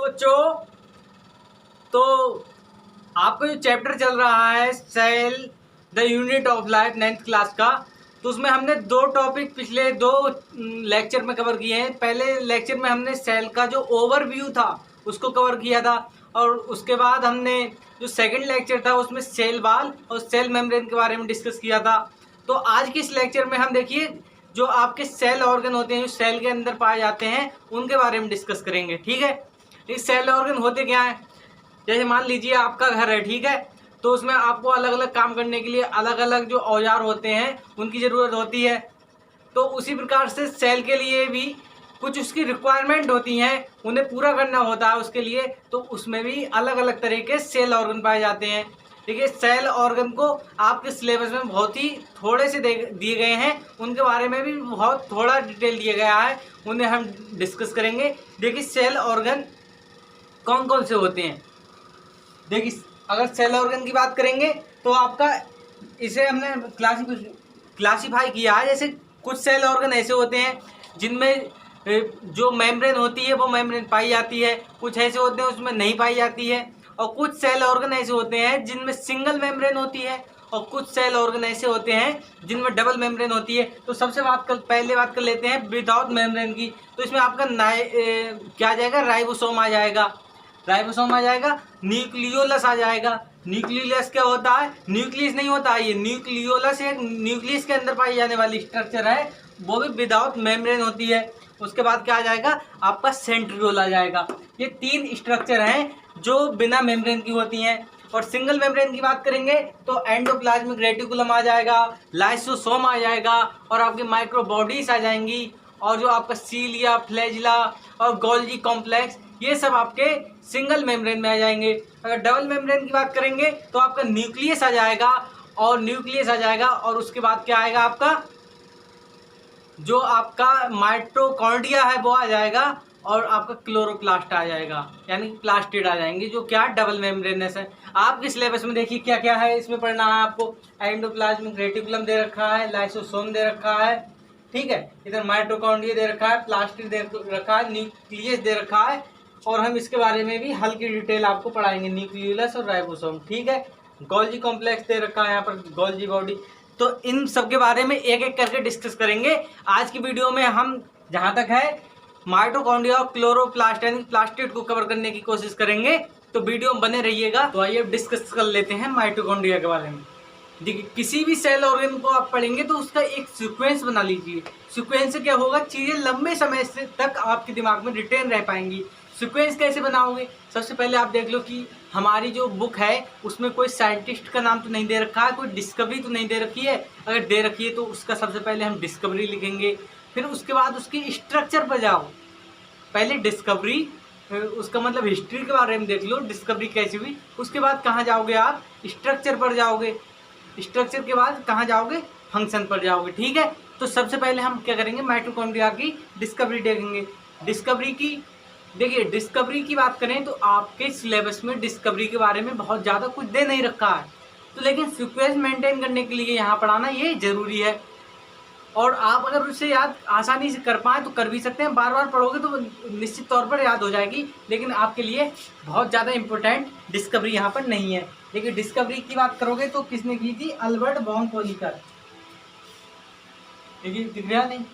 बच्चों, तो आपका जो चैप्टर चल रहा है cell the unit of life 9th class का, तो उसमें हमने दो टॉपिक पिछले दो लेक्चर में कवर किए हैं। पहले लेक्चर में हमने सेल का जो ओवरव्यू था उसको कवर किया था, और उसके बाद हमने जो सेकंड लेक्चर था उसमें सेल वॉल और सेल मेम्ब्रेन के बारे में डिस्कस किया था। तो आज के इस लेक्चर में हम देखिए जो आपके सेल ऑर्गन होते हैं, जो सेल के अंदर पाए जाते हैं, उनके बारे में डिस्कस करेंगे। ठीक है, इस सेल ऑर्गन होते क्या है? जैसे मान लीजिए आपका घर है, ठीक है, तो उसमें आपको अलग अलग काम करने के लिए अलग अलग जो औजार होते हैं उनकी ज़रूरत होती है। तो उसी प्रकार से सेल के लिए भी कुछ उसकी रिक्वायरमेंट होती हैं, उन्हें पूरा करना होता है उसके लिए। तो उसमें भी अलग अलग तरह के सेल ऑर्गन पाए जाते हैं। देखिए, सेल ऑर्गन को आपके सिलेबस में बहुत ही थोड़े से दिए गए हैं, उनके बारे में भी बहुत थोड़ा डिटेल दिया गया है, उन्हें हम डिस्कस करेंगे। देखिए, सेल ऑर्गन कौन कौन से होते हैं। देखिए, अगर सेल ऑर्गन की बात करेंगे तो आपका इसे हमने क्लासीफाई किया है। जैसे कुछ सेल ऑर्गन ऐसे होते हैं जिनमें जो मेम्ब्रेन होती है वो मेम्ब्रेन पाई जाती है, कुछ ऐसे होते हैं उसमें नहीं पाई जाती है, और कुछ सेल ऑर्गन ऐसे होते हैं जिनमें सिंगल मेम्ब्रेन होती है, और कुछ सेल ऑर्गन ऐसे होते हैं जिनमें डबल मेम्ब्रेन होती है। तो सबसे पहले बात कर लेते हैं विदाउट मेम्ब्रेन की। तो इसमें आपका क्या आ जाएगा? राइबोसोम आ जाएगा, राइबोसोम आ जाएगा, न्यूक्लियोलस आ जाएगा। न्यूक्लियोलस क्या होता है? न्यूक्लियस नहीं होता है ये, न्यूक्लियोलस एक न्यूक्लियस के अंदर पाई जाने वाली स्ट्रक्चर है, वो भी विदाउट मेम्ब्रेन होती है। उसके बाद क्या आ जाएगा? आपका सेंट्रियोल आ जाएगा। ये तीन स्ट्रक्चर हैं जो बिना मेम्ब्रेन की होती हैं। और सिंगल मेम्ब्रेन की बात करेंगे तो एंडोप्लाज्मिक रेटिकुलम आ जाएगा, लाइसोसोम आ जाएगा, और आपकी माइक्रोबॉडीज आ जाएंगी, और जो आपका सीलिया, फ्लैजिला और गोल्जी कॉम्प्लेक्स, ये सब आपके सिंगल मेम्ब्रेन में आ जाएंगे। अगर डबल मेम्ब्रेन की बात करेंगे तो आपका न्यूक्लियस आ जाएगा, और उसके बाद क्या आएगा? आपका जो आपका माइटोकॉन्ड्रिया है वो आ जाएगा, और आपका क्लोरोप्लास्ट आ जाएगा, यानी प्लास्टिड आ जाएंगे, जो क्या डबल मेम्ब्रेनस है। आपके सिलेबस में देखिए क्या क्या है इसमें पढ़ना है आपको। एंडोप्लाज्मिक रेटिकुलम दे रखा है, लाइसोसोम दे रखा है, ठीक है, इधर माइटोकॉन्ड्रिया दे रखा है, प्लास्टिड दे रखा है, न्यूक्लियस दे रखा है, और हम इसके बारे में भी हल्की डिटेल आपको पढ़ाएंगे, न्यूक्लियोलस और राइबोसोम। ठीक है, गोल्जी कॉम्प्लेक्स दे रखा है यहाँ पर, गोल्जी बॉडी। तो इन सब के बारे में एक एक करके डिस्कस करेंगे आज की वीडियो में। हम जहाँ तक है माइटोकॉन्ड्रिया और क्लोरोप्लास्ट यानी प्लास्टिड को कवर करने की कोशिश करेंगे, तो वीडियो में बने रहिएगा। तो आइए अब डिस्कस कर लेते हैं माइटोकॉन्ड्रिया के बारे में। देखिए, किसी भी सेल ऑर्गन को आप पढ़ेंगे तो उसका एक सीक्वेंस बना लीजिए। सीक्वेंस से क्या होगा? चीज़ें लंबे समय से तक आपके दिमाग में रिटेन रह पाएंगी। सीक्वेंस कैसे बनाओगे? सबसे पहले आप देख लो कि हमारी जो बुक है उसमें कोई साइंटिस्ट का नाम तो नहीं दे रखा है, कोई डिस्कवरी तो नहीं दे रखी है। अगर दे रखी है तो उसका सबसे पहले हम डिस्कवरी लिखेंगे, फिर उसके बाद उसकी स्ट्रक्चर पर जाओ। पहले डिस्कवरी, उसका मतलब हिस्ट्री के बारे में देख लो, डिस्कवरी कैसी हुई। उसके बाद कहाँ जाओगे आप? स्ट्रक्चर पर जाओगे। स्ट्रक्चर के बाद कहाँ जाओगे? फंक्शन पर जाओगे। ठीक है, तो सबसे पहले हम क्या करेंगे? माइटोकॉन्ड्रिया की डिस्कवरी देखेंगे। डिस्कवरी की देखिए, डिस्कवरी की बात करें तो आपके सिलेबस में डिस्कवरी के बारे में बहुत ज़्यादा कुछ दे नहीं रखा है, तो लेकिन सीक्वेंस मेंटेन करने के लिए यहाँ पढ़ाना ये ज़रूरी है। और आप अगर उसे याद आसानी से कर पाएँ तो कर भी सकते हैं, बार बार पढ़ोगे तो निश्चित तौर पर याद हो जाएगी, लेकिन आपके लिए बहुत ज़्यादा इम्पोर्टेंट डिस्कवरी यहाँ पर नहीं है। देखिए, डिस्कवरी की बात करोगे तो किसने की थी? Albert von Kolliker. देखिए, दिख रहा नहीं?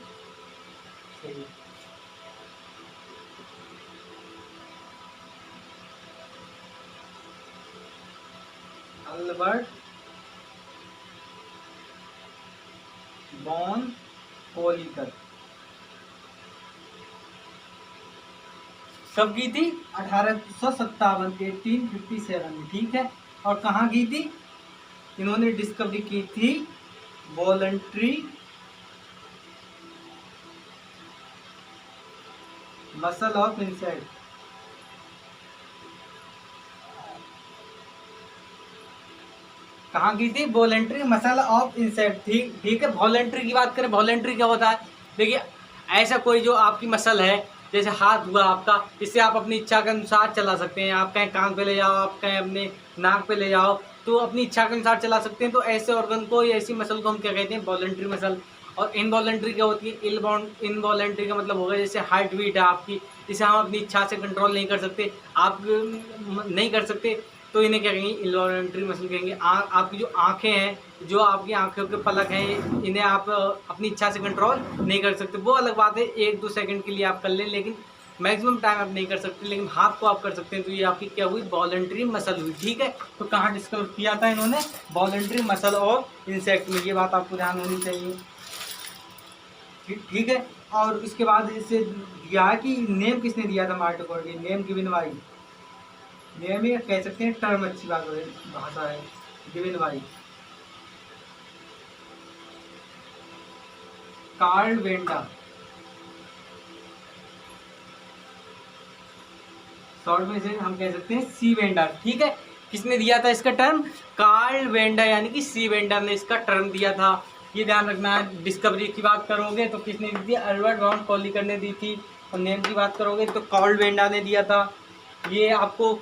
अल्बर्ट वॉन कोनिकर कब की थी? 1857 के 1857 में। ठीक है, और कहाँ की थी? इन्होंने डिस्कवरी की थी वॉलंटरी मसल ऑफ इंसेक्ट। कहाँ की थी? Voluntary muscle of insect. ठीक है, वॉलंटरी की बात करें, वॉलंटरी क्या होता है? देखिए, ऐसा कोई जो आपकी मसल है, जैसे हाथ हुआ आपका, इससे आप अपनी इच्छा के अनुसार चला सकते हैं। आप कहीं कान पे ले जाओ, आप कहीं अपने नाक पे ले जाओ, तो अपनी इच्छा के अनुसार चला सकते हैं। तो ऐसे ऑर्गन को, ऐसी मसल को हम क्या कहते हैं? Voluntary muscle. और इनवॉलंटरी क्या होती है? इनवॉलंटरी का मतलब होगा जैसे हार्ट बीट है आपकी, इसे हम अपनी इच्छा से कंट्रोल नहीं कर सकते, आप नहीं कर सकते, तो इन्हें क्या कहेंगे, इन्वॉलंटरी मसल कहेंगे। आपकी जो आँखें हैं, जो आपकी आँखों के पलक हैं, इन्हें आप अपनी इच्छा से कंट्रोल नहीं कर सकते। वो अलग बात है, 1-2 सेकंड के लिए आप कर लें, लेकिन मैक्सिमम टाइम आप नहीं कर सकते। लेकिन हाथ को आप कर सकते हैं, तो ये आपकी क्या हुई, वॉलंटरी मसल हुई। ठीक है, तो कहाँ डिस्कवर किया था इन्होंने, वॉलंटरी मसल और इंसेक्ट में। ये बात आपको ध्यान होनी चाहिए। ठीक है, और इसके बाद इसे दिया है कि नेम किसने दिया था mitochondria, name given by, name ही कह सकते हैं, टर्म अच्छी बात है, भाषा है, given by Carl Benda, short में से हम कह सकते हैं सी वेंडर। ठीक है, किसने दिया था इसका टर्म, कार्ल वेंडर, यानी कि सी वेंडर ने इसका टर्म दिया था। ये ध्यान रखना है। डिस्कवरी की बात करोगे तो किसने दी थी, अल्बर्ट वॉन कॉलिकर ने दी थी। और नेम की बात करोगे तो कार्ल वेंडर ने दिया था। ये आपको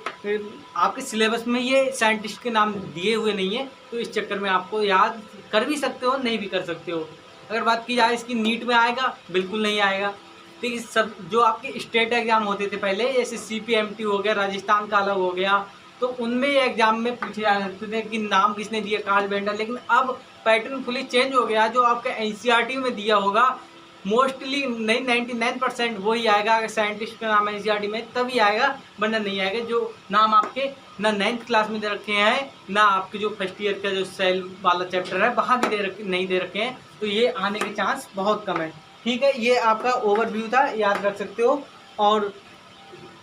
आपके सिलेबस में ये साइंटिस्ट के नाम दिए हुए नहीं है, तो इस चक्कर में आपको याद कर भी सकते हो, नहीं भी कर सकते हो। अगर बात की जाए इसकी नीट में आएगा, बिल्कुल नहीं आएगा। ठीक, सब जो आपके स्टेट एग्जाम होते थे पहले, जैसे CPMT हो गया, राजस्थान का अलग हो गया, तो उनमें एग्जाम में पूछे जा सकते थे कि नाम किसने दिया, कार्ल वेंडर। लेकिन अब पैटर्न फुली चेंज हो गया। जो आपका NCERT में दिया होगा, मोस्टली नहीं 99% वही आएगा। अगर साइंटिस्ट का नाम NCERT में तभी आएगा, वरना नहीं आएगा। जो नाम आपके ना 9th क्लास में दे रखे हैं, ना आपके जो फर्स्ट ईयर का जो सेल वाला चैप्टर है वहाँ भी नहीं दे रखे हैं, तो ये आने के चांस बहुत कम है। ठीक है, ये आपका ओवरव्यू था, याद रख सकते हो। और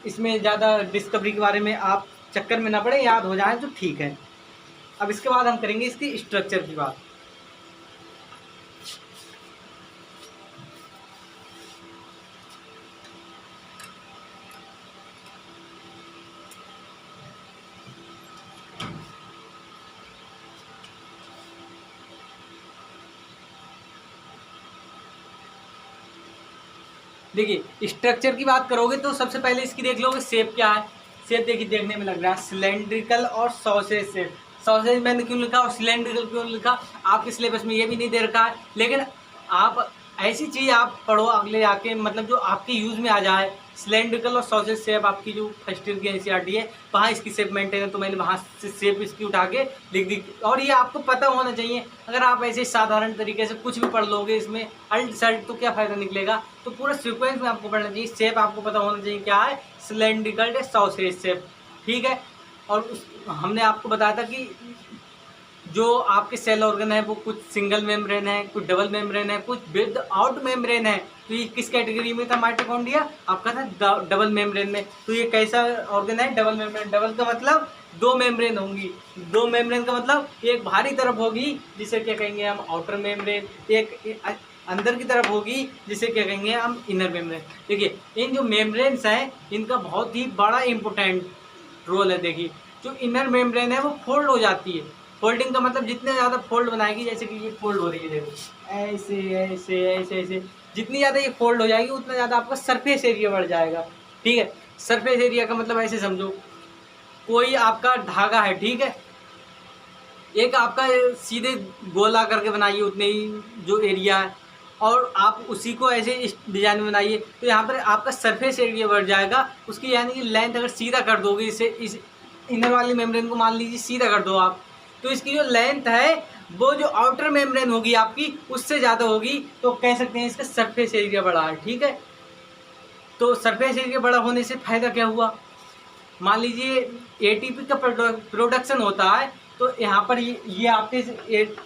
इसमें ज़्यादा डिस्कवरी के बारे में आप चक्कर में ना पड़े, याद हो जाए तो ठीक है। अब इसके बाद हम करेंगे इसकी स्ट्रक्चर की बात। देखिए, स्ट्रक्चर की बात करोगे तो सबसे पहले इसकी देख लोगे शेप क्या है। शेप देखिए, देखने में लग रहा है सिलेंड्रिकल और सॉसेज शेप। सॉसेज मैंने क्यों लिखा और सिलेंड्रिकल क्यों लिखा, आपके सिलेबस में ये भी नहीं दे रखा है। लेकिन आप ऐसी चीज़ आप पढ़ो अगले आके, मतलब जो आपके यूज़ में आ जाए। सिलेंड्रिकल और सॉसेज शेप आपकी जो फर्स्ट ईयर की NCERT है, वहाँ इसकी शेप मेंटेन है, तो मैंने वहाँ से शेप इसकी उठा के लिख दी। और ये आपको पता होना चाहिए। अगर आप ऐसे साधारण तरीके से कुछ भी पढ़ लोगे, इसमें अल्ट सल्ट, तो क्या फ़ायदा निकलेगा। तो पूरा सीक्वेंस में आपको पढ़ना चाहिए। शेप आपको पता होना चाहिए क्या है, सिलेंड्रिकल सॉसेज शेप। ठीक है, और हमने आपको बताया था कि जो आपके सेल ऑर्गन है वो कुछ सिंगल मेम्ब्रेन है, कुछ डबल मेम्ब्रेन है, कुछ विद आउट मेम्ब्रेन है। तो ये किस कैटेगरी में था माइटोकॉन्ड्रिया, आपका था डबल मेम्ब्रेन में। तो ये कैसा ऑर्गन है, डबल मेम्ब्रेन। डबल का मतलब 2 मेम्ब्रेन होंगी। 2 मेम्ब्रेन का मतलब एक बाहरी तरफ होगी जिसे क्या कहेंगे हम आउटर मेम्ब्रेन, एक अंदर की तरफ होगी जिसे क्या कहेंगे हम इनर मेम्ब्रेन। देखिए, इन जो मेम्ब्रेन्स हैं इनका बहुत ही बड़ा इंपॉर्टेंट रोल है। देखिए, जो इनर मेम्ब्रेन है वो फोल्ड हो जाती है। फोल्डिंग का मतलब जितने ज़्यादा फोल्ड बनाएगी, जैसे कि ये फोल्ड हो रही है, देखो ऐसे ऐसे ऐसे ऐसे, जितनी ज़्यादा ये फोल्ड हो जाएगी उतना ज़्यादा आपका सरफेस एरिया बढ़ जाएगा। ठीक है, सरफेस एरिया का मतलब ऐसे समझो, कोई आपका धागा है, ठीक है, एक आपका सीधे गोला करके बनाइए उतने ही जो एरिया है, और आप उसी को ऐसे इस डिज़ाइन में बनाइए, तो यहाँ पर आपका सरफेस एरिया बढ़ जाएगा उसकी। यानी कि लेंथ अगर सीधा कर दोगे, इसे इस इनर वाली मेम्ब्रेन को मान लीजिए सीधा कर दो आप, तो इसकी जो लेंथ है वो जो आउटर मेम्ब्रेन होगी आपकी उससे ज़्यादा होगी, तो कह सकते हैं इसका सरफेस एरिया बढ़ा है। ठीक है, तो सरफेस एरिया बड़ा होने से फ़ायदा क्या हुआ, मान लीजिए ATP का प्रोडक्शन होता है, तो यहाँ पर ये आपके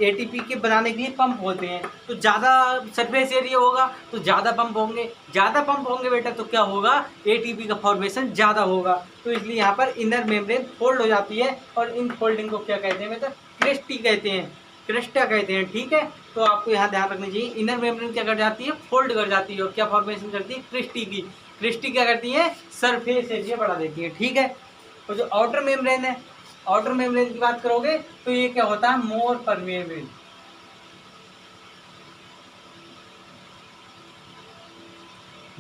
ATP के बनाने के लिए पंप होते हैं, तो ज़्यादा सरफेस एरिया होगा तो ज़्यादा पंप होंगे। ज़्यादा पंप होंगे बेटा तो क्या होगा, ATP का फॉर्मेशन ज़्यादा होगा। तो इसलिए यहाँ पर इनर मेम्ब्रेन फोल्ड हो जाती है, और इन फोल्डिंग को क्या कहते हैं बेटा, क्रेस्टी कहते हैं, क्रेस्टा कहते हैं। ठीक है, तो आपको यहाँ ध्यान रखना चाहिए, इनर मेम्ब्रेन क्या कर जाती है, फोल्ड कर जाती है, और क्या फॉर्मेशन करती है, क्रिस्टी की। क्रिस्टी क्या करती है, सरफेस एरिया बढ़ा देती है। ठीक है, और जो आउटर मेम्ब्रेन है, आउटर मेम्ब्रेन की बात करोगे तो ये क्या होता है, मोर परमेबल।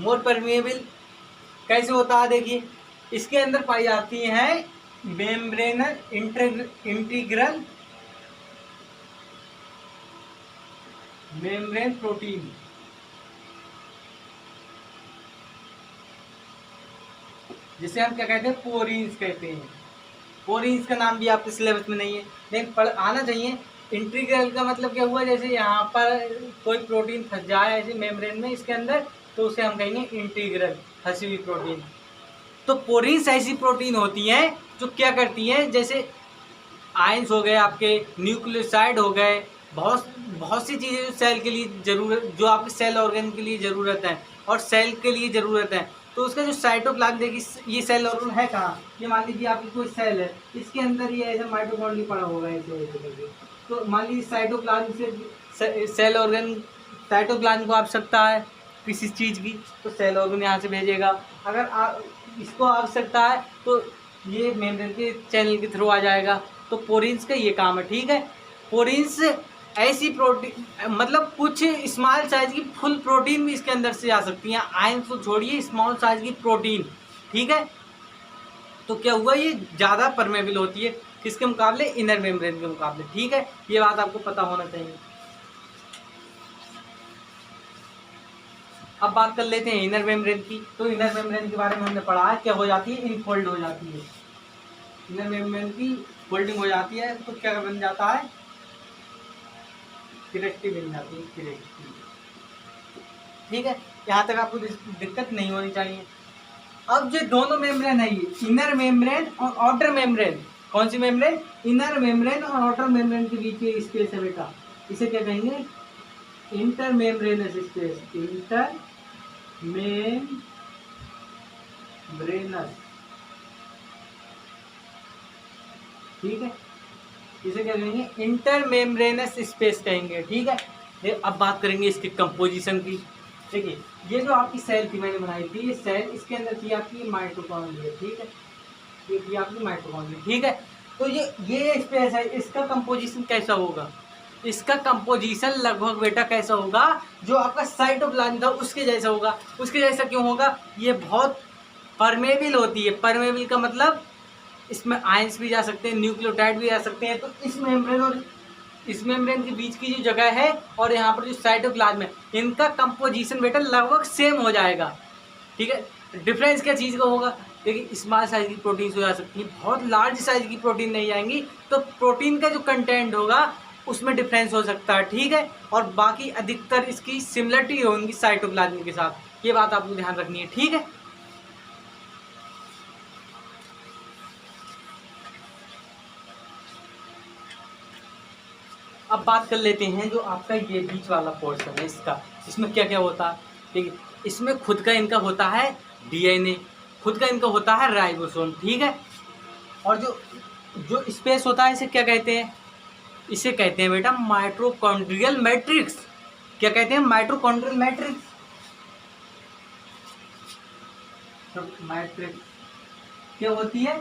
मोर परमेबल कैसे होता है, देखिए, इसके अंदर पाई जाती है मेम्ब्रेनल इंटीग्रल मेम्ब्रेन प्रोटीन। जिसे हम क्या कहते हैं, पोरीन्स कहते हैं। पोरीन्स का नाम भी आपके सिलेबस में नहीं है, लेकिन पढ़ आना चाहिए। इंटीग्रल का मतलब क्या हुआ, जैसे यहाँ पर कोई प्रोटीन फंस जाए ऐसे मेम्ब्रेन में इसके अंदर, तो उसे हम कहेंगे इंटीग्रल, फंसी हुई प्रोटीन। तो पोरीन्स ऐसी प्रोटीन होती हैं जो क्या करती हैं, जैसे आयंस हो गए, आपके न्यूक्लियोसाइड हो गए, बहुत बहुत सी चीज़ें जो सेल के लिए ज़रूरत, जो आपके सेल ऑर्गन के लिए ज़रूरत है और सेल के लिए ज़रूरत है, तो उसका जो साइटोप्लाज्म, देखिए ये सेल ऑर्गन है कहाँ, ये मान लीजिए आपकी कोई सेल है, इसके अंदर ये ऐसा माइटोकॉन्ड्रिया पड़ा होगा ऐसे ऐसे करके। तो मान लीजिए साइटोप्लाज्म से सेल ऑर्गन, साइटोप्लाज्म को आवश्यकता है किसी चीज़ की, तो सेल ऑर्गन यहाँ से भेजेगा। अगर इसको आवश्यकता है तो ये मेम्ब्रेन के चैनल के थ्रू आ जाएगा। तो पोरीन्स का ये काम है, ठीक है। पोरीन्स ऐसी प्रोटीन, मतलब कुछ स्मॉल साइज की फुल प्रोटीन भी इसके अंदर से जा सकती हैं, आयंस को छोड़िए, स्मॉल साइज की प्रोटीन, ठीक है। तो क्या हुआ, ये ज़्यादा परमेबल होती है किसके मुकाबले, इनर मेम्ब्रेन के मुकाबले, ठीक है। ये बात आपको पता होना चाहिए। अब बात कर लेते हैं इनर मेम्ब्रेन की। तो इनर मेम्ब्रेन के बारे में हमने पढ़ा है, क्या हो जाती है, इनफोल्ड हो जाती है। इनर मेम्ब्रेन की फोल्डिंग हो जाती है तो क्या बन जाता है, क्रेस्टी बन जाती है, क्रेस्टी, ठीक है। यहाँ तक आपको दिक्कत नहीं होनी चाहिए। अब जो दोनों मेम्ब्रेन है, ये इनर मेम्ब्रेन और आउटर मेम्ब्रेन, कौन सी मेम्ब्रेन, इनर मेम्ब्रेन और आउटर मेम्ब्रेन के बीच ये स्पेस है बेटा, इसे क्या कहेंगे, inter membranes space, inter membranes, ठीक है। इसे क्या कहेंगे, इंटर मेम्ब्रेनस स्पेस कहेंगे, ठीक है। अब बात करेंगे इसकी कंपोजिशन की। देखिए ये जो आपकी सेल थी मैंने बनाई थी, ये सेल, इसके अंदर थी आपकी माइटोकॉन्ड्रिया, ठीक है, ये थी आपकी माइटोकॉन्ड्रिया, ठीक है। तो ये स्पेस है, इसका कंपोजिशन कैसा होगा, इसका कंपोजिशन लगभग बेटा कैसा होगा, जो आपका साइटोप्लाज्म था उसके जैसा होगा। उसके जैसा क्यों होगा, ये बहुत परमेबल होती है। परमेबल का मतलब इसमें आयंस भी जा सकते हैं, न्यूक्लियोटाइड भी जा सकते हैं। तो इस मेम्ब्रेन और इस मेम्ब्रेन के बीच की जो जगह है और यहाँ पर जो साइटोप्लाज्म है, इनका कंपोजिशन बेटा लगभग सेम हो जाएगा, ठीक है। डिफरेंस क्या चीज़ का होगा, देखिए स्मॉल साइज की प्रोटीन हो जा सकती है, बहुत लार्ज साइज की प्रोटीन नहीं आएंगी। तो प्रोटीन का जो कंटेंट होगा उसमें डिफरेंस हो सकता है, ठीक है। और बाकी अधिकतर इसकी सिमिलरिटी होंगी साइटोप्लाज्म के साथ, ये बात आपको ध्यान रखनी है, ठीक है। अब बात कर लेते हैं जो आपका ये बीच वाला पोर्शन है इसका, इसमें क्या क्या होता है, देखिए इसमें खुद का इनका होता है डीएनए, खुद का इनका होता है राइबोसोम, ठीक है। और जो जो स्पेस होता है इसे क्या कहते हैं, इसे कहते हैं बेटा माइटोकॉन्ड्रियल मैट्रिक्स। क्या कहते हैं, माइटोकॉन्ड्रियल मैट्रिक्स। तो मैट्रिक्स क्या होती है,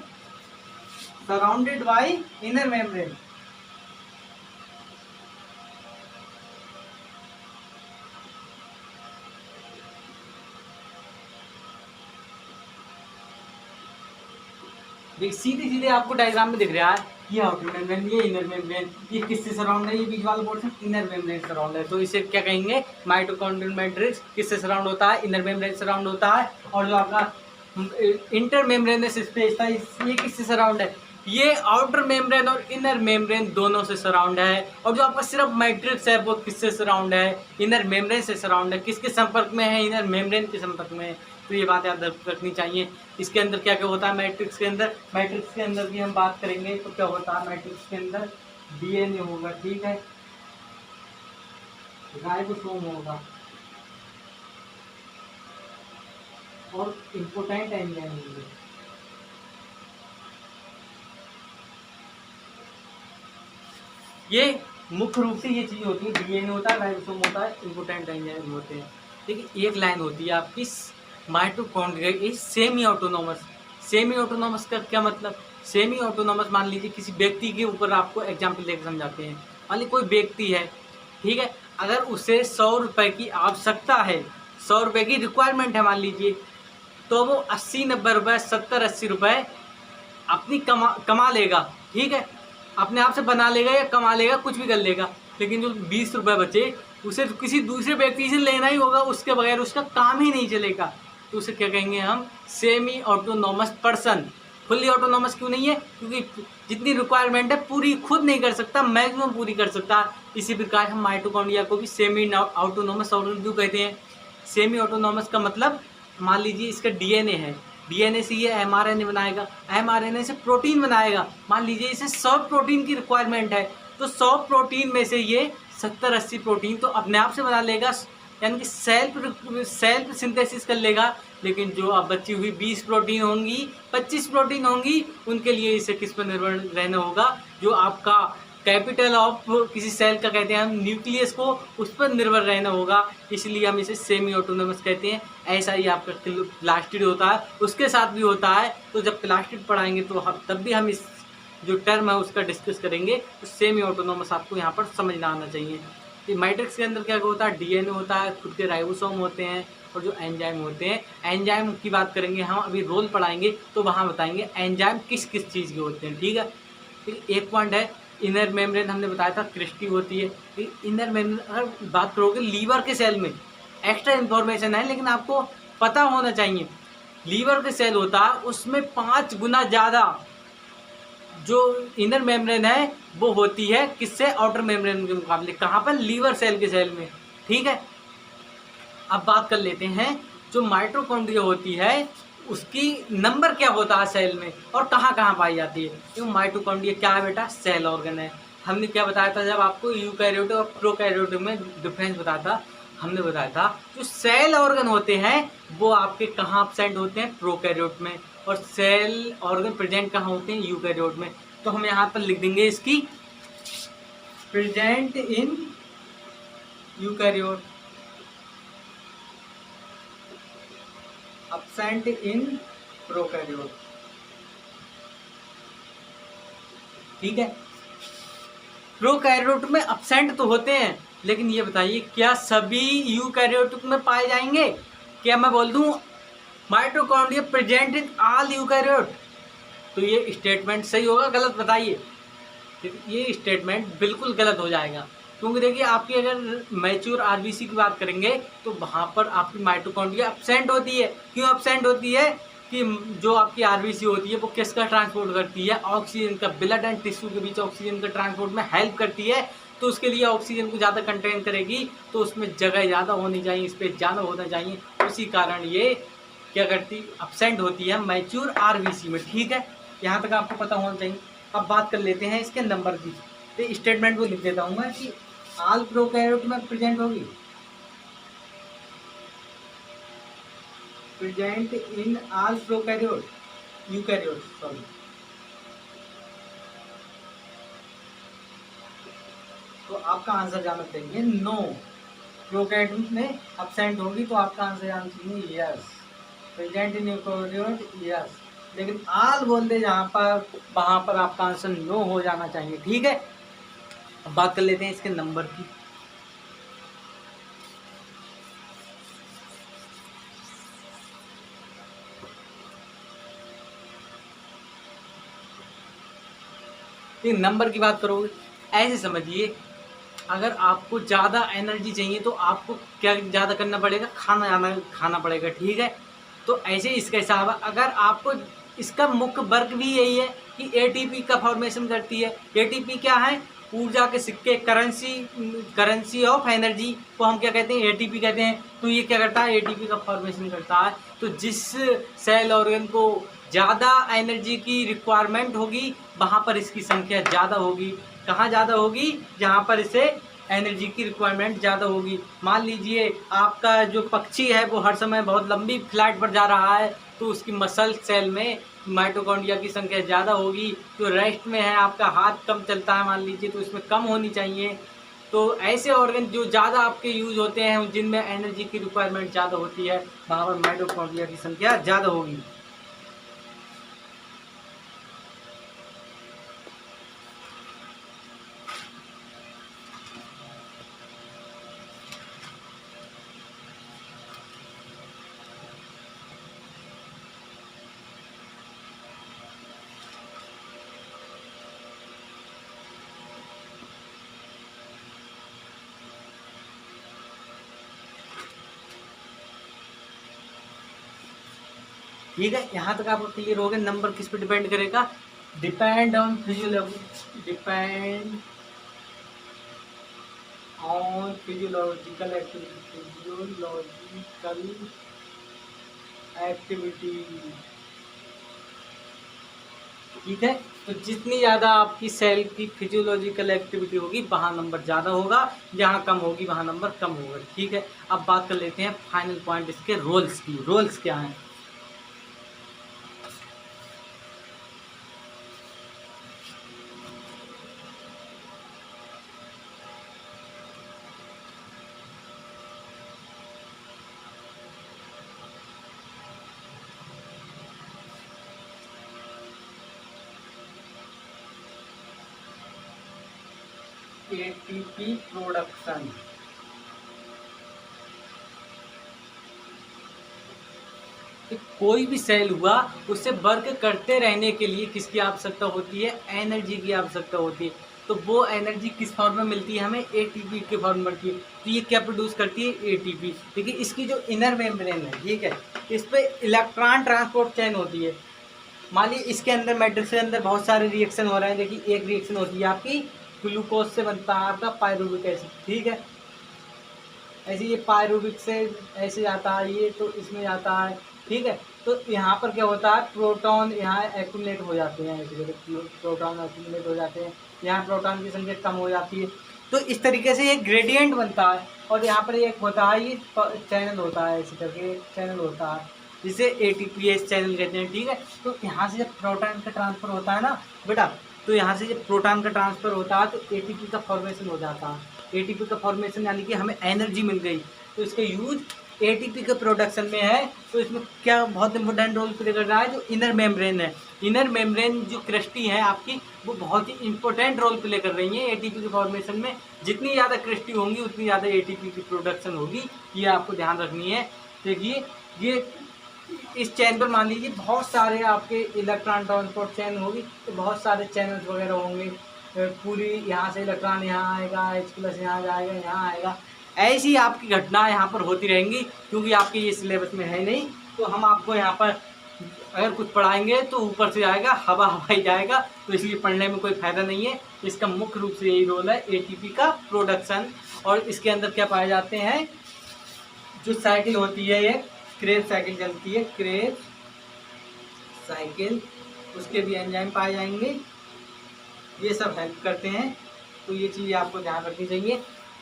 सराउंडेड बाय इनर मेम्ब्रेन, सीधे सीधे आपको डायग्राम में दिख रहा है, ये आउटर मेम्ब्रेन, ये इनर मेम्ब्रेन, ये किससे सराउंड है, ये बीच वाला पोर्शन इनर मेम्ब्रेन सराउंड है। तो इसे क्या कहेंगे, माइटोकॉन्ड्रियल मैट्रिक्स किससे सराउंड होता है, इनर मेम्ब्रेन सराउंड होता है। और जो आपका इंटर मेम्ब्रेनस स्पेस था, ये किससे सराउंड है, ये आउटर मेम्ब्रेन और इनर मेम्ब्रेन दोनों से सराउंड है। और जो आपका सिर्फ मैट्रिक्स है वो किससे सराउंड है, इनर मेम्ब्रेन से सराउंड है। किसके संपर्क में है, इनर मेम्ब्रेन के संपर्क में है। तो ये बात याद रखनी चाहिए। इसके अंदर क्या क्या होता है, मैट्रिक्स के अंदर, मैट्रिक्स के अंदर भी हम बात करेंगे तो क्या होता है, मैट्रिक्स के अंदर डीएनए होगा, ठीक है, राइबोसोम होगा और इम्पोर्टेंट एंजाइम होंगे। ये मुख्य रूप से ये चीज़ होती है, डीएनए होता है, राइबोसोम होता है, इम्पोर्टेंट एंजाइम होते हैं। देखिए एक लाइन होती है आपकी mitochondria is semi autonomous. Semi autonomous का क्या मतलब, सेमी ऑटोनोमस मान लीजिए किसी व्यक्ति के ऊपर आपको एग्जाम्पल देकर समझाते हैं। मान लीजिए कोई व्यक्ति है, ठीक है, अगर उसे 100 रुपये की आवश्यकता है, 100 रुपये की रिक्वायरमेंट है मान लीजिए, तो वो 80-90 रुपये, 70-80 रुपये अपनी कमा लेगा, ठीक है, अपने आप से बना लेगा या कमा लेगा, कुछ भी कर लेगा। लेकिन जो 20 रुपये बचे उसे किसी दूसरे व्यक्ति से लेना ही होगा, उसके बगैर उसका काम ही नहीं चलेगा। तो उसे क्या कहेंगे हम, semi autonomous person. Fully autonomous क्यों नहीं है, क्योंकि जितनी रिक्वायरमेंट है पूरी खुद नहीं कर सकता, मैक्सिमम पूरी कर सकता। इसी प्रकार हम माइटोकॉन्ड्रिया को भी सेमी ऑटोनोमस ऑर्गन क्यों कहते हैं। सेमी ऑटोनोमस का मतलब, मान लीजिए इसका डीएनए है, डीएनए से ये एमआरएनए बनाएगा, एमआरएनए से प्रोटीन बनाएगा। मान लीजिए इसे 100 प्रोटीन की रिक्वायरमेंट है, तो 100 प्रोटीन में से ये 70-80 प्रोटीन तो अपने आप से बना लेगा, यानी कि सेल्फ सिंथेसिस कर लेगा। लेकिन जो अब बची हुई 20 प्रोटीन होंगी, 25 प्रोटीन होंगी, उनके लिए इसे किस पर निर्भर रहना होगा, जो आपका कैपिटल ऑफ किसी सेल का कहते हैं हम न्यूक्लियस को, उस पर निर्भर रहना होगा। इसलिए हम इसे सेमी ऑटोनोमस कहते हैं। ऐसा ही आपका प्लास्टिड होता है, उसके साथ भी होता है। तो जब प्लास्टिड पढ़ाएंगे तो हम तब भी हम इस जो टर्म है उसका डिस्कस करेंगे। तो सेमी ऑटोनोमस आपको यहाँ पर समझना आना चाहिए। कि मैट्रिक्स के अंदर क्या होता है, डीएनए होता है, खुद के राइबोसोम होते हैं, और जो एंजाइम होते हैं, एंजाइम की बात करेंगे हम, अभी रोल पढ़ाएंगे तो वहाँ बताएंगे एंजाइम किस किस चीज़ के होते हैं। ठीक है, फिर एक पॉइंट है इनर मेम्ब्रेन, हमने बताया था क्रिस्टी होती है। फिर इनर मेम्ब्रेन अगर बात करोगे लीवर के सेल में, एक्स्ट्रा इन्फॉर्मेशन है लेकिन आपको पता होना चाहिए। लीवर के सेल होता है उसमें 5 गुना ज़्यादा जो इनर मेम्ब्रेन है वो होती है किससे, आउटर मेम्ब्रेन के मुकाबले। कहाँ पर, लीवर सेल के सेल में। ठीक है, अब बात कर लेते हैं जो माइटोकॉन्ड्रिया होती है उसकी नंबर क्या होता है सेल में, और कहाँ कहाँ पाई जाती है। तो माइटोकॉन्ड्रिया क्या है बेटा, सेल ऑर्गन है। हमने क्या बताया था जब आपको यूकैरियोटिक और प्रोकैरियोटिक में डिफरेंस बताया था, हमने बताया था जो सेल ऑर्गन होते हैं वो आपके कहाँ प्रेजेंट होते हैं, प्रोकैरियोट में, और सेल ऑर्गन प्रेजेंट कहाँ होते हैं, यूकैरियोट में। तो हम यहाँ पर लिख देंगे इसकी present in eukaryote, absent in prokaryote. ठीक है, प्रोकैरियोट में absent तो होते हैं, लेकिन ये बताइए क्या सभी यूकैरियोटिक में पाए जाएंगे। क्या मैं बोल दूं mitochondria present in all eukaryote, तो ये स्टेटमेंट सही होगा गलत बताइए। ये स्टेटमेंट बिल्कुल गलत हो जाएगा, क्योंकि देखिए आपकी अगर मैच्योर आरबीसी की बात करेंगे तो वहाँ पर आपकी माइटोकॉन्ड्रिया एब्सेंट होती है। क्यों एब्सेंट होती है, कि जो आपकी आरबीसी होती है वो किसका ट्रांसपोर्ट करती है, ऑक्सीजन का। ब्लड एंड टिश्यू के बीच ऑक्सीजन का ट्रांसपोर्ट में हेल्प करती है, तो उसके लिए ऑक्सीजन को ज़्यादा कंटेन करेगी, तो उसमें जगह ज़्यादा होनी चाहिए, स्पेस ज़्यादा होना चाहिए। उसी कारण ये क्या करती, एब्सेंट होती है मैच्योर आरबीसी में। ठीक है, यहाँ तक आपको पता होना चाहिए। अब बात कर लेते हैं इसके नंबर की। तो स्टेटमेंट को लिख देता हूँ मैं कि ऑल प्रोकैरियोट में प्रेजेंट होगी, present in all prokaryote, eukaryote sorry. तो आपका आंसर जाना चाहिए नो, प्रोकैरियोट में एब्सेंट होगी, तो आपका आंसर जाना चाहिए yes, present in eukaryote yes. लेकिन ऑल बोल दे जहाँ पर, वहाँ पर आपका आंसर नो हो जाना चाहिए। ठीक है, अब बात कर लेते हैं इसके नंबर की। नंबर की बात करोगे, ऐसे समझिए अगर आपको ज़्यादा एनर्जी चाहिए तो आपको क्या ज़्यादा करना पड़ेगा, खाना पड़ेगा। ठीक है, तो ऐसे इसका हिसाब है। अगर आपको इसका मुख्य वर्क भी यही है कि एटीपी का फॉर्मेशन करती है। एटीपी क्या है, ऊर्जा के सिक्के, करेंसी ऑफ एनर्जी को हम क्या कहते हैं, एटीपी कहते हैं। तो ये क्या करता है, एटीपी का फॉर्मेशन करता है। तो जिस सेल ऑर्गन को ज़्यादा एनर्जी की रिक्वायरमेंट होगी वहाँ पर इसकी संख्या ज़्यादा होगी। कहाँ ज़्यादा होगी, जहाँ पर इसे एनर्जी की रिक्वायरमेंट ज़्यादा होगी। मान लीजिए आपका जो पक्षी है वो हर समय बहुत लंबी फ्लाइट पर जा रहा है, तो उसकी मसल सेल में माइटोकॉन्ड्रिया की संख्या ज़्यादा होगी। जो रेस्ट में है, आपका हाथ कम चलता है मान लीजिए, तो इसमें कम होनी चाहिए। तो ऐसे ऑर्गन जो ज़्यादा आपके यूज होते हैं, जिनमें एनर्जी की रिक्वायरमेंट ज़्यादा होती है, वहाँ पर माइटोकॉन्ड्रिया की संख्या ज़्यादा होगी। ठीक है, यहाँ तक आपको क्लियर हो गया। नंबर किस पे डिपेंड करेगा? Depend on physiological activity. ठीक है, तो जितनी ज़्यादा आपकी सेल की फिजियोलॉजिकल एक्टिविटी होगी वहाँ नंबर ज़्यादा होगा, जहाँ कम होगी वहाँ नंबर कम होगा। ठीक है, अब बात कर लेते हैं फाइनल पॉइंट इसके रोल्स की। रोल्स क्या हैं? ATP production. कोई भी सेल हुआ उससे वर्क करते रहने के लिए किसकी आवश्यकता होती है? एनर्जी की आवश्यकता होती है। तो वो एनर्जी किस फॉर्म में मिलती है? हमें एटीपी के फॉर्म में मिलती है। तो ये क्या प्रोड्यूस करती है? एटीपी। देखिए इसकी जो इनर मेम्ब्रेन है, ठीक है, इस पे इलेक्ट्रॉन ट्रांसपोर्ट चेन होती है। मान लीजिए इसके अंदर मैट्रिक्स के अंदर बहुत सारे रिएक्शन हो रहे हैं। देखिए एक रिएक्शन होती है आपकी ग्लूकोज से बनता है आपका पायरुविक एसिड, ठीक है, ऐसे ये पायरुविक से ऐसे जाता है, ये तो इसमें जाता है, ठीक है। तो यहाँ पर क्या होता है? प्रोटॉन यहाँ एक्यूमुलेट हो जाते हैं, ऐसे करके प्रोटॉन एक्यूमुलेट हो जाते हैं, यहाँ प्रोटॉन की संख्या कम हो जाती है। तो इस तरीके से ये ग्रेडियंट बनता है। और यहाँ पर एक होता है, ये चैनल होता है, ऐसे करके चैनल होता है जिसे एटीपीएस चैनल कहते हैं, ठीक है। तो यहाँ से जब प्रोटॉन का ट्रांसफर होता है ना बेटा, तो यहाँ से जब प्रोटॉन का ट्रांसफर होता है तो एटीपी का फॉर्मेशन हो जाता है। एटीपी का फॉर्मेशन यानी कि हमें एनर्जी मिल गई, तो इसका यूज एटीपी के प्रोडक्शन में है। तो इसमें क्या बहुत इंपॉर्टेंट रोल प्ले कर रहा है? जो इनर मेम्ब्रेन है, इनर मेम्ब्रेन जो क्रिस्टी है आपकी, वो बहुत ही इंपॉर्टेंट रोल प्ले कर रही है एटीपी के फॉर्मेशन में। जितनी ज़्यादा क्रिस्टी होंगी उतनी ज़्यादा एटीपी की प्रोडक्शन होगी, ये आपको ध्यान रखनी है। देखिए ये इस चैन पर मान लीजिए बहुत सारे आपके इलेक्ट्रॉन ट्रांसपोर्ट चैन होगी, तो बहुत सारे चैनल्स वगैरह होंगे। पूरी यहाँ से इलेक्ट्रॉन यहाँ आएगा, H+ यहाँ जाएगा, यहाँ आएगा, ऐसी आपकी घटनाएं यहाँ पर होती रहेंगी। क्योंकि आपके ये सिलेबस में है नहीं, तो हम आपको यहाँ पर अगर कुछ पढ़ाएंगे तो ऊपर से आएगा, हवा हवाई जाएगा, तो इसलिए पढ़ने में कोई फ़ायदा नहीं है। इसका मुख्य रूप से यही रोल है एटीपी का प्रोडक्शन। और इसके अंदर क्या पाए जाते हैं? जो साइकिल होती है, ये क्रेब साइकिल चलती है, क्रेब साइकिल, उसके भी एंजाइम पाए जाएंगे, ये सब हेल्प करते हैं। तो ये चीज़ आपको ध्यान रखनी चाहिए।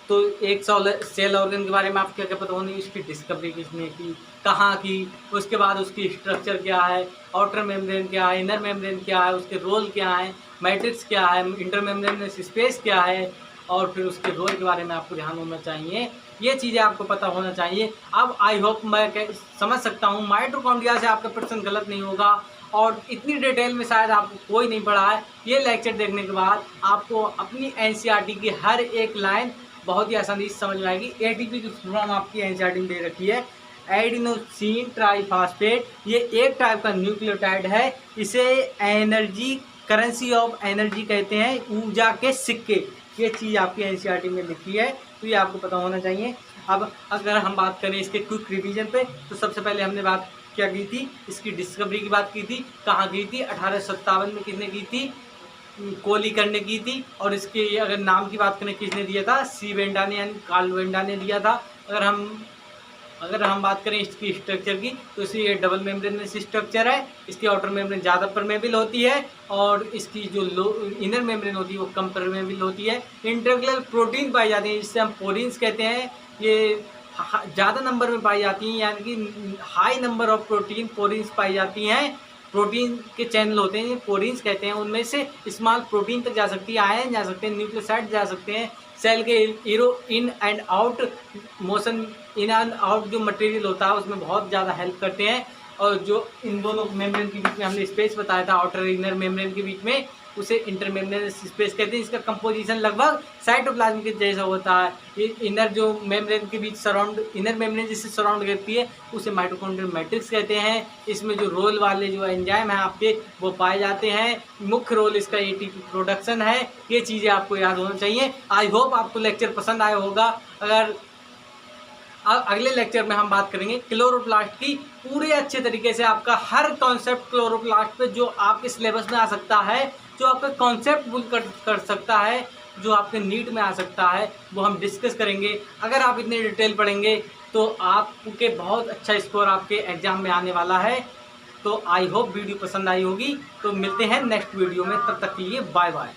तो एक सेल ऑर्गन के बारे में आपको क्या क्या पता होनी, उसकी डिस्कवरी किसने की, कहाँ की, उसके बाद उसकी स्ट्रक्चर क्या है, आउटर मेम्ब्रेन क्या है, इनर मेम्ब्रेन क्या है, उसके रोल क्या है, मैट्रिक्स क्या है, इंटर मेम्ब्रेन स्पेस क्या है, और फिर उसके रोल के बारे में आपको ध्यान होना चाहिए। ये चीज़ें आपको पता होना चाहिए। अब आई होप मैं समझ सकता हूँ माइटोकॉन्ड्रिया से आपका प्रश्न गलत नहीं होगा, और इतनी डिटेल में शायद आपको कोई नहीं पढ़ा है। ये लेक्चर देखने के बाद आपको अपनी एनसीईआरटी की हर एक लाइन बहुत ही आसानी से समझ में आएगी। एटीपी की फुल फॉर्म आपकी एनसीईआरटी में दे रखी है, एडिनोसिन ट्राइफॉस्फेट। ये एक टाइप का न्यूक्लियोटाइड है, इसे एनर्जी, करेंसी ऑफ एनर्जी कहते हैं, ऊर्जा के सिक्के। ये चीज़ आपकी एनसीईआरटी में लिखी है, तो ये आपको पता होना चाहिए। अब अगर हम बात करें इसके क्विक रिवीजन पे, तो सबसे पहले हमने बात क्या की थी? इसकी डिस्कवरी की बात की थी। कहाँ की थी? 1857 में किसने की थी? कोलिकर ने की थी। और इसके अगर नाम की बात करें, किसने दिया था? सी वेंडा ने, यानी कार्ल वेंडा ने दिया था। अगर हम बात करें इसकी स्ट्रक्चर की, तो इसी ये डबल मेम्ब्रेनस स्ट्रक्चर है। इसकी आउटर मेम्ब्रेन ज़्यादा परमेबल होती है, और इसकी जो इनर मेम्ब्रेन होती है वो कम परमेबल होती है। इंटीग्रल प्रोटीन पाई जाती है, जिससे हम पोरीन्स कहते हैं। ये ज़्यादा नंबर में पाई जाती हैं, यानी कि हाई नंबर ऑफ प्रोटीन पोरीन्स पाई जाती हैं। प्रोटीन के चैनल होते हैं, पोरीन्स कहते हैं। उनमें से स्मॉल प्रोटीन तक जा सकती है, आयन जा सकते हैं, न्यूक्लियोसाइड जा सकते हैं। सेल के in and out motion, in and out जो मटेरियल होता है उसमें बहुत ज़्यादा हेल्प करते हैं। और जो इन दोनों मेम्ब्रेन के बीच में हमने स्पेस बताया था, आउटर इनर मेम्ब्रेन के बीच में, उसे इंटरमेम्ब्रेनस स्पेस कहते हैं। इसका कंपोजिशन लगभग साइटोप्लाज्म के जैसा होता है। इनर जो मेम्ब्रेन के बीच इनर मेम्ब्रेन जिससे सराउंड करती है, उसे माइटोकॉन्ड्रियल मैट्रिक्स कहते हैं। इसमें जो रोल वाले जो एंजाइम हैं आपके, वो पाए जाते हैं। मुख्य रोल इसका एटीपी प्रोडक्शन है। ये चीज़ें आपको याद होना चाहिए। आई होप आपको लेक्चर पसंद आया होगा। अगले लेक्चर में हम बात करेंगे क्लोरोप्लास्ट की पूरे अच्छे तरीके से। आपका हर कॉन्सेप्ट क्लोरोप्लास्ट पे जो आपके सिलेबस में आ सकता है, जो आपका कॉन्सेप्ट बुल कर सकता है, जो आपके नीट में आ सकता है, वो हम डिस्कस करेंगे। अगर आप इतनी डिटेल पढ़ेंगे तो आपके बहुत अच्छा स्कोर आपके एग्जाम में आने वाला है। तो आई होप वीडियो पसंद आई होगी। तो मिलते हैं नेक्स्ट वीडियो में, तब तक के लिए बाय बाय।